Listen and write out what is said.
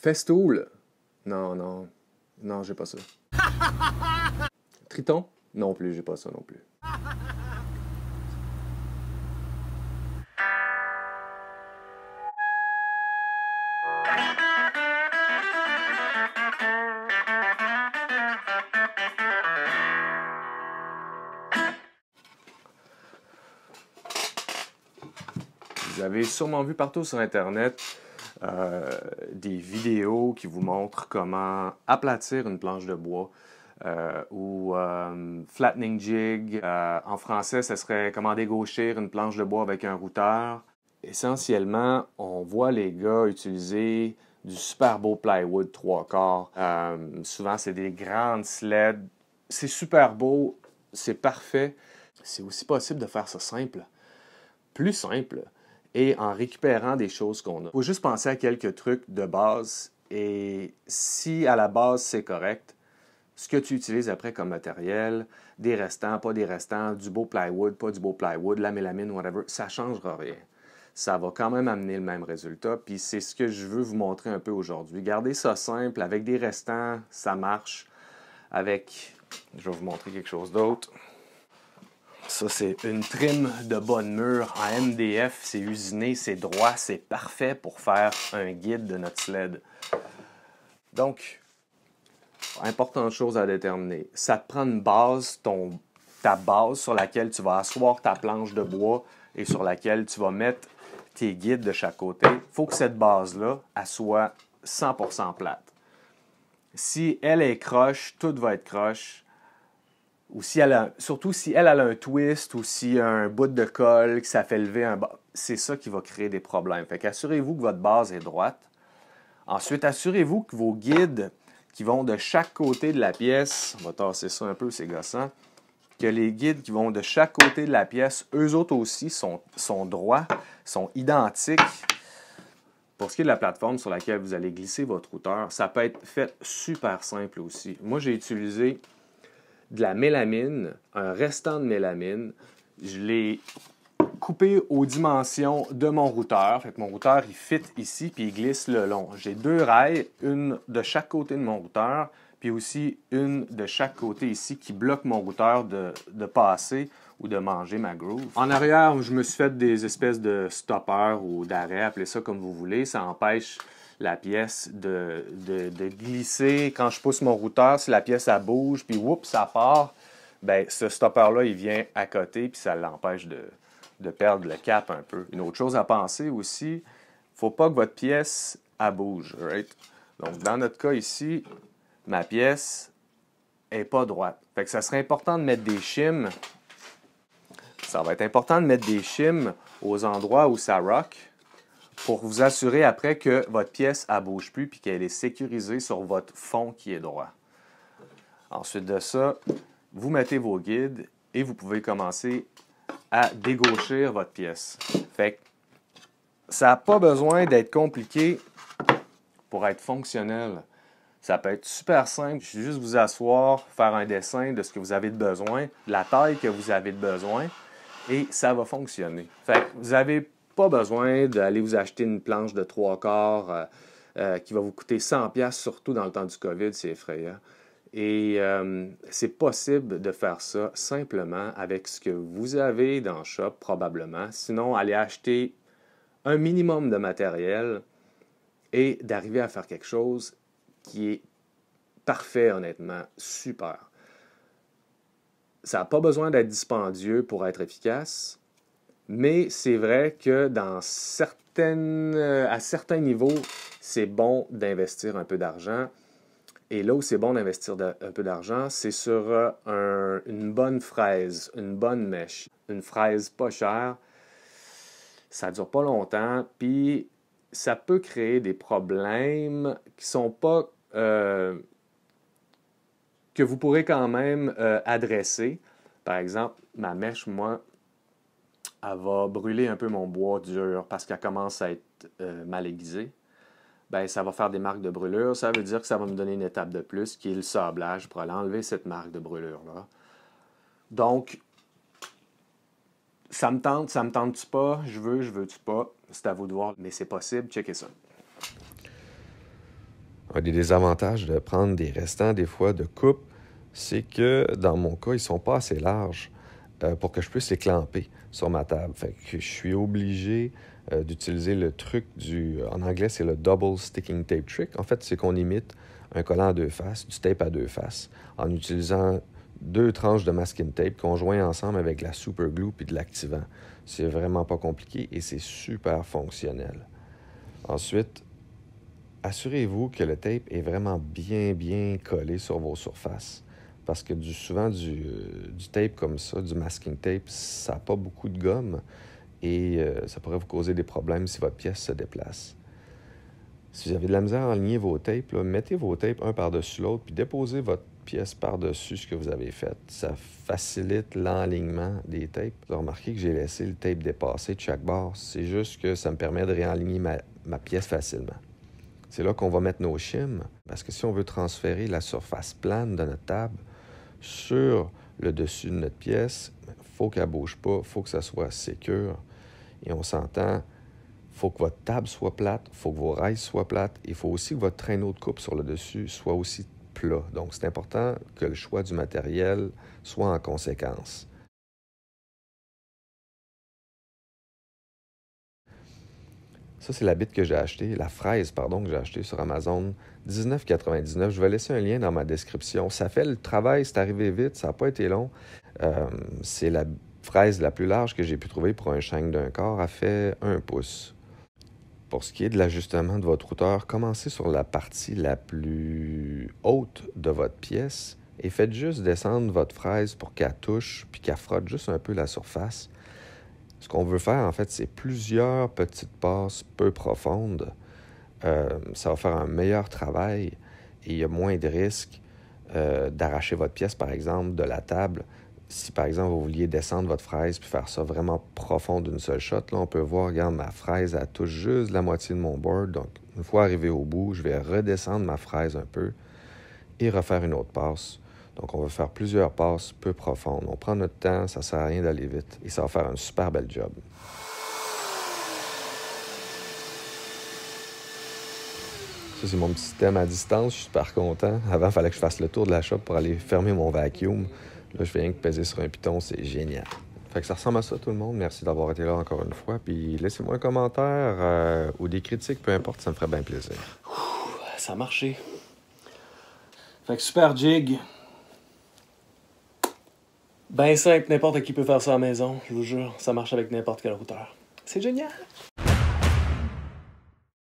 Festool? Non, non. Non, j'ai pas ça. Triton? Non plus, j'ai pas ça non plus. Vous avez sûrement vu partout sur Internet des vidéos qui vous montrent comment aplatir une planche de bois ou flattening jig. En français, ce serait comment dégauchir une planche de bois avec un routeur. Essentiellement, on voit les gars utiliser du super beau plywood 3/4. Souvent, c'est des grandes sleds. C'est super beau, c'est parfait. C'est aussi possible de faire ça simple, plus simple, et en récupérant des choses qu'on a. Il faut juste penser à quelques trucs de base, et si à la base c'est correct, ce que tu utilises après comme matériel, des restants, pas des restants, du beau plywood, pas du beau plywood, la mélamine, whatever, ça ne changera rien. Ça va quand même amener le même résultat, puis c'est ce que je veux vous montrer un peu aujourd'hui. Gardez ça simple, avec des restants, ça marche. Avec, je vais vous montrer quelque chose d'autre. Ça, c'est une trim de bas de mur en MDF. C'est usiné, c'est droit, c'est parfait pour faire un guide de notre sled. Donc, importante chose à déterminer. Ça te prend une base, ta base sur laquelle tu vas asseoir ta planche de bois et sur laquelle tu vas mettre tes guides de chaque côté. Il faut que cette base-là, elle soit 100% plate. Si elle est croche, tout va être croche. Ou si surtout si elle a un twist ou si un bout de colle que ça fait lever un bas, c'est ça qui va créer des problèmes. Fait qu'assurez-vous que votre base est droite. Ensuite, assurez-vous que vos guides qui vont de chaque côté de la pièce, on va tasser ça un peu, c'est gossant, que les guides qui vont de chaque côté de la pièce, eux autres aussi sont droits, sont identiques. Pour ce qui est de la plateforme sur laquelle vous allez glisser votre routeur, ça peut être fait super simple aussi. Moi, j'ai utilisé de la mélamine, un restant de mélamine. Je l'ai coupé aux dimensions de mon routeur. Fait que mon routeur, il fit ici, puis il glisse le long. J'ai 2 rails, une de chaque côté de mon routeur, puis aussi une de chaque côté ici qui bloque mon routeur de passer ou de manger ma groove. En arrière, je me suis fait des espèces de stoppers ou d'arrêts, appelez ça comme vous voulez. Ça empêche la pièce de glisser. Quand je pousse mon routeur, si la pièce elle bouge, puis oups, ça part, ben ce stopper-là, il vient à côté, puis ça l'empêche de perdre le cap un peu. Une autre chose à penser aussi, il ne faut pas que votre pièce elle bouge. Right? Donc, dans notre cas ici, ma pièce n'est pas droite. Fait que ça serait important de mettre des shims. Ça va être important de mettre des shims aux endroits où ça rock, pour vous assurer après que votre pièce ne bouge plus et qu'elle est sécurisée sur votre fond qui est droit. Ensuite de ça, vous mettez vos guides et vous pouvez commencer à dégauchir votre pièce. Fait que ça n'a pas besoin d'être compliqué pour être fonctionnel. Ça peut être super simple, juste vous asseoir, faire un dessin de ce que vous avez de besoin, de la taille que vous avez de besoin, et ça va fonctionner. Fait que vous n'avez pas besoin d'aller vous acheter une planche de 3/4 qui va vous coûter 100$, surtout dans le temps du COVID, c'est effrayant. Et c'est possible de faire ça simplement avec ce que vous avez dans le shop, probablement. Sinon, allez acheter un minimum de matériel et d'arriver à faire quelque chose qui est parfait, honnêtement, super. Ça n'a pas besoin d'être dispendieux pour être efficace, mais c'est vrai que à certains niveaux, c'est bon d'investir un peu d'argent. Et là où c'est bon d'investir un peu d'argent, c'est sur une bonne fraise, une bonne mèche. Une fraise pas chère, ça ne dure pas longtemps, puis ça peut créer des problèmes qui sont pas... que vous pourrez quand même adresser. Par exemple, ma mèche, moi, elle va brûler un peu mon bois dur parce qu'elle commence à être mal aiguisée. Ben, ça va faire des marques de brûlure. Ça veut dire que ça va me donner une étape de plus, qui est le sablage, pour aller enlever cette marque de brûlure-là. Donc, ça me tente-tu pas? Je veux-tu pas? C'est à vous de voir, mais c'est possible. Checkez ça. Un des désavantages de prendre des restants, des fois, de coupe, c'est que, dans mon cas, ils sont pas assez larges pour que je puisse les clamper sur ma table. Fait que je suis obligé d'utiliser le truc en anglais, c'est le double sticking tape trick. En fait, c'est qu'on imite un collant à deux faces, du tape à deux faces, en utilisant deux tranches de masking tape qu'on joint ensemble avec de la super glue puis de l'activant. C'est vraiment pas compliqué et c'est super fonctionnel. Ensuite, assurez-vous que le tape est vraiment bien collé sur vos surfaces. Parce que souvent, du tape comme ça, du masking tape, ça n'a pas beaucoup de gomme et ça pourrait vous causer des problèmes si votre pièce se déplace. Si vous avez de la misère à aligner vos tapes, là, mettez vos tapes un par-dessus l'autre puis déposez votre pièce par-dessus ce que vous avez fait. Ça facilite l'enlignement des tapes. Vous avez remarqué que j'ai laissé le tape dépasser de chaque barre. C'est juste que ça me permet de réaligner ma pièce facilement. C'est là qu'on va mettre nos shims, parce que si on veut transférer la surface plane de notre table sur le dessus de notre pièce, il faut qu'elle ne bouge pas, il faut que ça soit sécure. Et on s'entend, il faut que votre table soit plate, il faut que vos rails soient plates, et il faut aussi que votre traîneau de coupe sur le dessus soit aussi plat. Donc, c'est important que le choix du matériel soit en conséquence. Ça, c'est la bite que j'ai achetée, la fraise, pardon, que j'ai achetée sur Amazon, 19,99. Je vais laisser un lien dans ma description. Ça fait le travail, c'est arrivé vite, ça n'a pas été long. C'est la fraise la plus large que j'ai pu trouver pour un shank d'un quart. Elle fait 1 pouce. Pour ce qui est de l'ajustement de votre hauteur, commencez sur la partie la plus haute de votre pièce et faites juste descendre votre fraise pour qu'elle touche puis qu'elle frotte juste un peu la surface. Ce qu'on veut faire, en fait, c'est plusieurs petites passes peu profondes. Ça va faire un meilleur travail et il y a moins de risques d'arracher votre pièce, par exemple, de la table. Si, par exemple, vous vouliez descendre votre fraise puis faire ça vraiment profond d'une seule shot, là, on peut voir, regarde, ma fraise, elle touche juste la moitié de mon board. Donc, une fois arrivé au bout, je vais redescendre ma fraise un peu et refaire une autre passe. Donc, on va faire plusieurs passes peu profondes. On prend notre temps, ça ne sert à rien d'aller vite. Et ça va faire un super bel job. Ça, c'est mon petit système à distance. Je suis super content. Avant, il fallait que je fasse le tour de la shop pour aller fermer mon vacuum. Là, je fais rien que peser sur un piton. C'est génial. Fait que ça ressemble à ça, tout le monde. Merci d'avoir été là encore une fois. Puis laissez-moi un commentaire ou des critiques, peu importe, ça me ferait bien plaisir. Ça a marché. Fait que super jig. Ben simple, n'importe qui peut faire ça à la maison, je vous jure. Ça marche avec n'importe quelle hauteur. C'est génial!